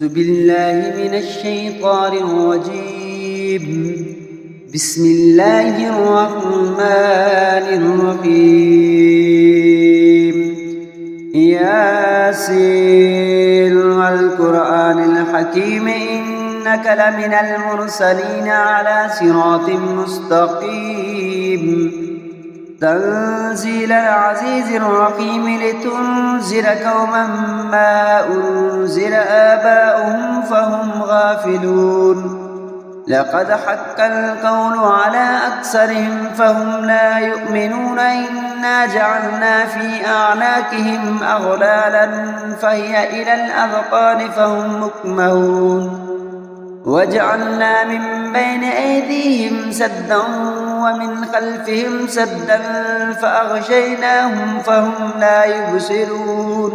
أعوذ بالله من الشيطان الرجيم. بسم الله الرحمن الرحيم. ياسين والقرآن الحكيم إنك لمن المرسلين على صراط مستقيم. تنزيل العزيز الرحيم لتنذر قوما ما أنذر آباؤهم فهم غافلون. لقد حق القول على أكثرهم فهم لا يؤمنون. إنا جعلنا في أعناقهم أغلالا فهي إلى الأذقان فهم مقمحون. وجعلنا من بين أيديهم سدا ومن خلفهم سدا فأغشيناهم فهم لا يبصرون.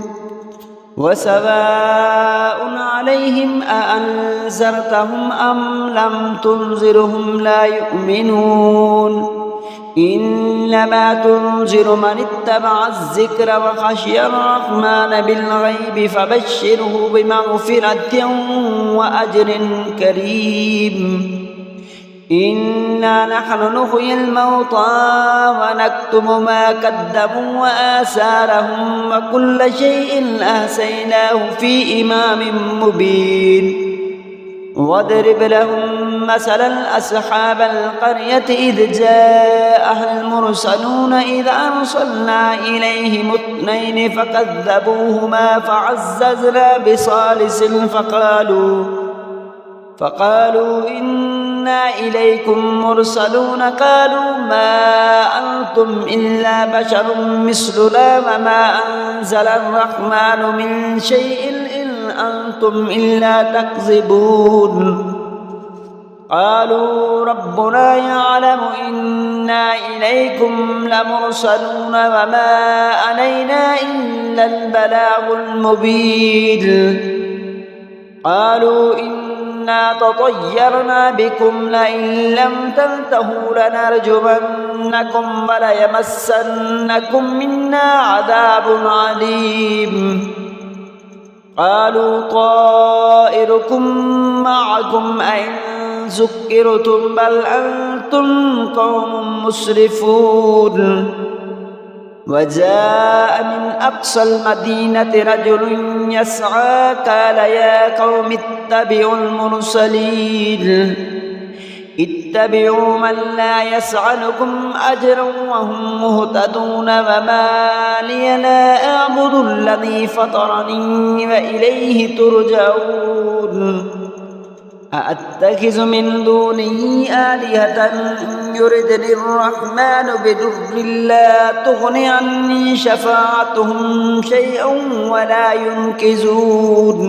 وسواء عليهم أأنذرتهم أم لم تنذرهم لا يؤمنون. إنما تنذر من اتبع الذكر وخشي الرحمن بالغيب فبشره بمغفرة وأجر كريم. إنا نحن نحيي الموتى ونكتب ما قدموا وآثارهم وكل شيء أحصيناه في إمام مبين. واضرب لهم مثلا أصحاب القرية إذ جاءها المرسلون إذ أرسلنا إليهم اثنين فكذبوهما فعززنا بثالث فقالوا إنا إليكم مرسلون. قالوا ما أنتم إلا بشر مثلنا وما أنزل الرحمن من شيء إن أنتم إلا تكذبون. قالوا ربنا يعلم إنا إليكم لمرسلون وما علينا إلا البلاغ المبين. قالوا إنا تطيرنا بكم لئن لم تنتهوا لنرجمنكم وليمسنكم منا عذاب عليم. قالوا طائركم معكم أئن ذكرتم بل أنتم قوم مسرفون. وجاء من أقصى المدينة رجل يسعى قال يا قوم اتبعوا المرسلين. اتبعوا من لا يسألكم أجرا وهم مهتدون. وما لي لا أعبد الذي فطرني وإليه ترجعون. أأتخذ من دونه آلهة إن يردني الرحمن بضر لا تغن عني شفاعتهم شيئا ولا ينقذون.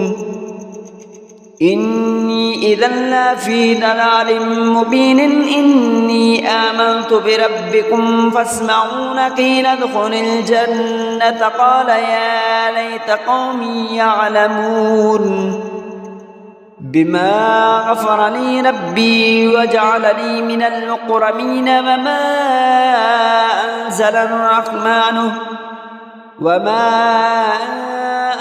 إني إذا لفي ضلال مبين. إني آمنت بربكم فاسمعون. قيل ادخل الجنة قال يا ليت قومي يعلمون. بما غفر لي ربي وجعلني من المكرمين. وما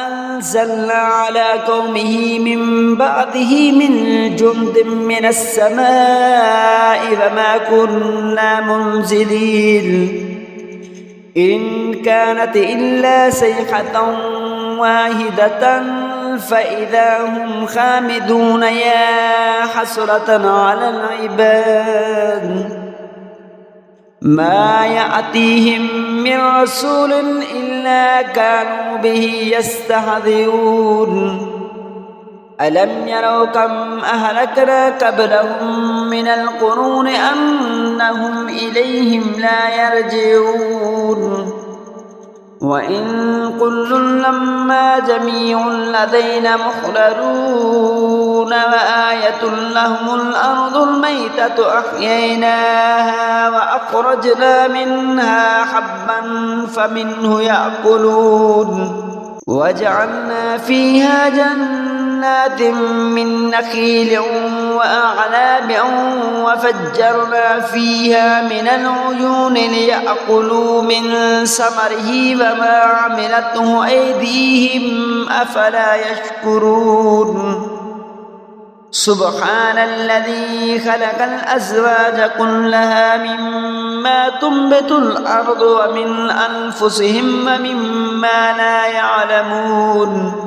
أنزلنا على قومه من بعده من جند من السماء وما كنا منزلين. إن كانت إلا صيحة واحدة فإذا هم خامدون. يا حسرة على العباد ما يأتيهم من رسول إلا كانوا به يستهزئون. ألم يروا كم أهلكنا قبلهم من القرون أنهم إليهم لا يرجعون. وإن كل لما جميع لدينا محضرون. وآية لهم الأرض الميتة أحييناها وأخرجنا منها حبا فمنه يأكلون. وجعلنا فيها جنات من نخيل وأعناب وفجرنا فيها من العيون ليأكلوا من ثمره وما عملته أيديهم أفلا يشكرون سبحان الذي خلق الأزواج كلها مما تنبت الأرض ومن أنفسهم ومما لا يعلمون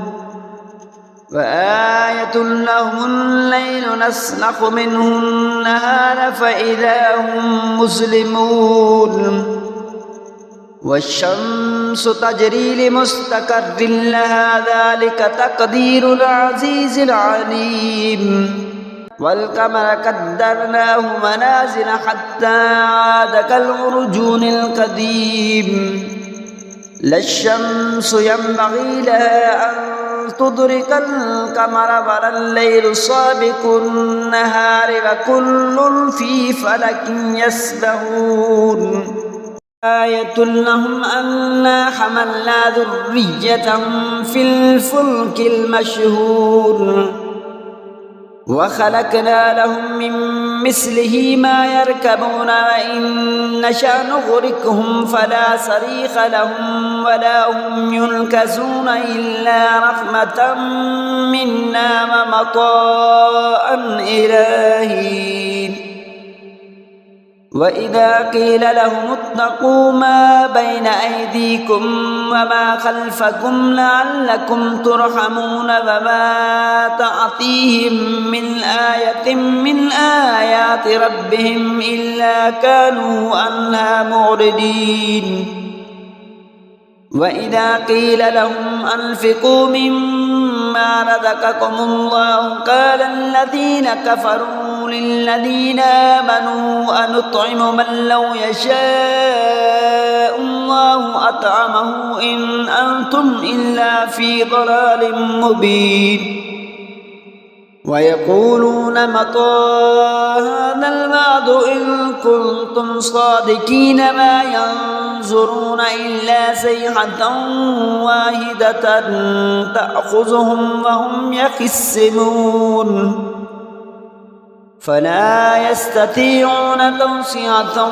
وآية لهم الليل نسلخ منه النهار فإذا هم مسلمون والشمس تجري لمستقر لها ذلك تقدير العزيز العليم والقمر قدرناه منازل حتى عاد كالعرجون القديم لا الشمس ينبغي لها أن تدرك القمر ولا الليل سابق النهار وكل في فلك يسبحون آية لهم أنا حملنا ذريتهم في الفلك المشهور وخلقنا لهم من مثله ما يركبون وإن نشأ نغرقهم فلا صريخ لهم ولا هم ينقذون إلا رحمة منا ومطاء إلى حين وإذا قيل لهم اتقوا ما بين أيديكم وما خلفكم لعلكم ترحمون وما تأتيهم من آية من آيات ربهم إلا كانوا عنها معرضين وإذا قيل لهم أنفقوا مما رزقكم الله قال الذين كفروا للذين آمنوا أنطعم من لو يشاء الله أطعمه إن أنتم إلا في ضلال مبين ويقولون متى هذا الوعد إن كنتم صادقين ما ينظرون إلا صيحة واحدة تأخذهم وهم يخصمون فلا يستطيعون توصية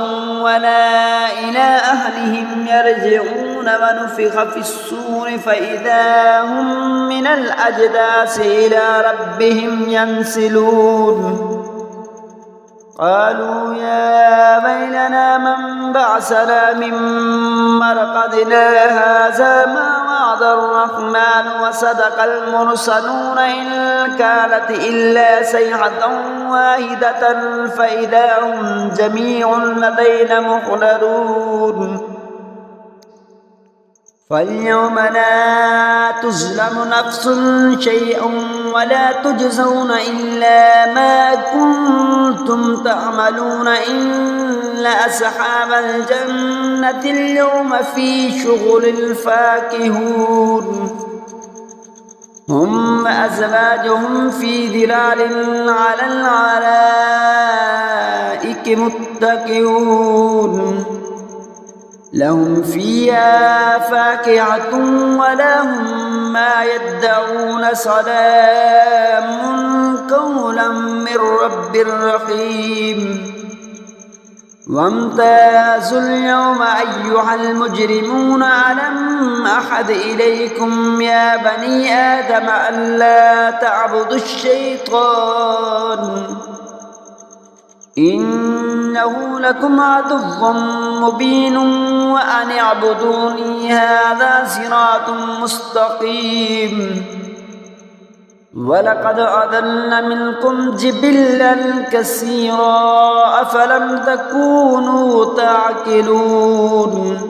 ولا إلى أهلهم يرجعون ونفخ في الصور فإذا هم من الأجداث إلى ربهم ينسلون قالوا يا ويلنا من بعثنا من مرقدنا هذا ما وعد الرحمن وصدق المرسلون إن كانت إلا صيحة واحدة فإذا هم جميع لدينا محضرون فاليوم لا تظلم نفس شيئا ولا تجزون إلا ما كنتم تعملون إلا أصحاب الجنة اليوم في شغل فاكهون هم أزواجهم في ظلال على الأرائك متكئون لهم فيها فاكهة ولهم ما يدعون سلام قولا من رب رحيم وامتازوا اليوم أيها المجرمون ألم أحد إليكم يا بني آدم ألا تعبدوا الشيطان إنه لكم عدو مبين وأن اعبدوني هذا صراط مستقيم ولقد أضل منكم جبلا كثيرا أفلم تكونوا تعقلون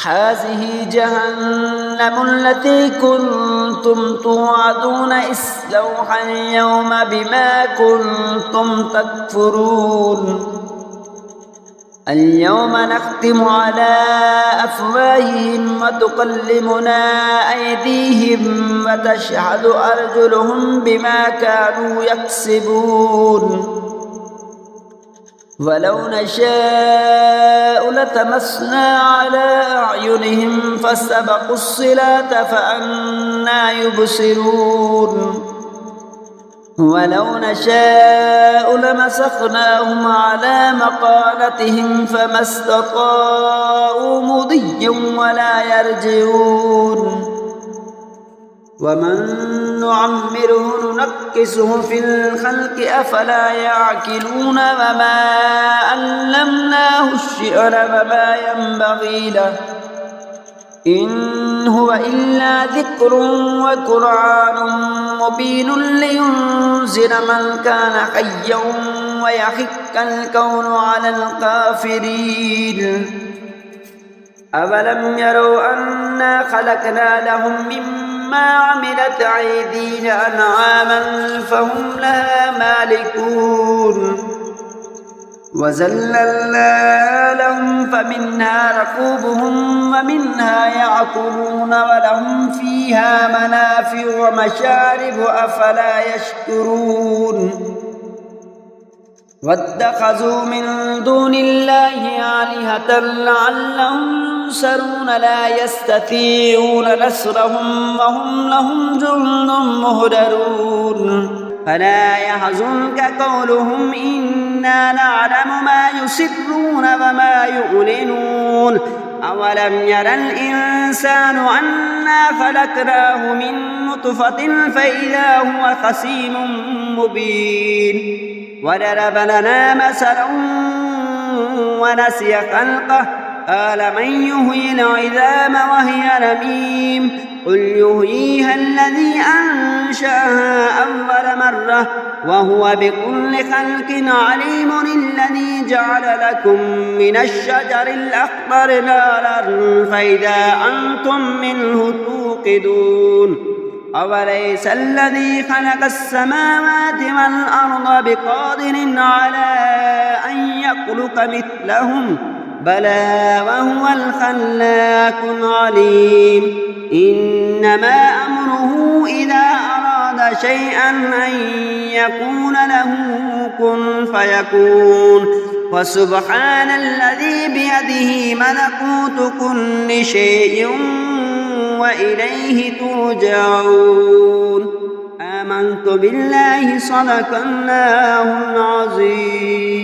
هذه جهنم التي كنتم توعدون اصلوها اليوم بما كنتم تكفرون اليوم نختم على أفواههم وتكلمنا أيديهم وتشهد أرجلهم بما كانوا يكسبون ولو نشاء لتمسنا على أعينهم فاستبقوا الصراط فأنى يبصرون ولو نشاء لمسخناهم على مقالتهم فما استطاعوا مضيا ولا يرجعون ومن نعمره ننكسه في الخلق أفلا يعقلون وما علمناه الشعر وما ينبغي له إن هو إلا ذكر وقرآن مبين لينذر من كان حيا ويحق الكون على الكافرين أولم يروا أنا خلقنا لهم مما عملت أيدينا أنعاما فهم لها مالكون وذللنا لهم فمنها ركوبهم ومنها يأكلون ولهم فيها منافع ومشارب أفلا يشكرون واتخذوا من دون الله آلهة لعلهم ينصرون لا يستطيعون نصرهم وهم لهم جند مهدرون فلا يحزنك قولهم إنا نعلم ما يسرون وما يعلنون أولم ير الإنسان أنا خلقناه من نطفة فإذا هو خصيم مبين وضرب لنا مثلا ونسي خلقه قال من يحيي العظام وهي رميم قل يحييها الذي أنشأها أول مرة وهو بكل خلق عليم الذي جعل لكم من الشجر الأخضر نارا فإذا أنتم منه توقدون أوليس الذي خلق السماوات والأرض بقادر على أن يخلق مثلهم بلى وهو الخلاق العليم إنما أمره إذا أراد شيئا أن يقول له كن فيكون وسبحان الذي بيده ملكوت كل شيء وإليه ترجعون آمنت بالله صدق الله العظيم.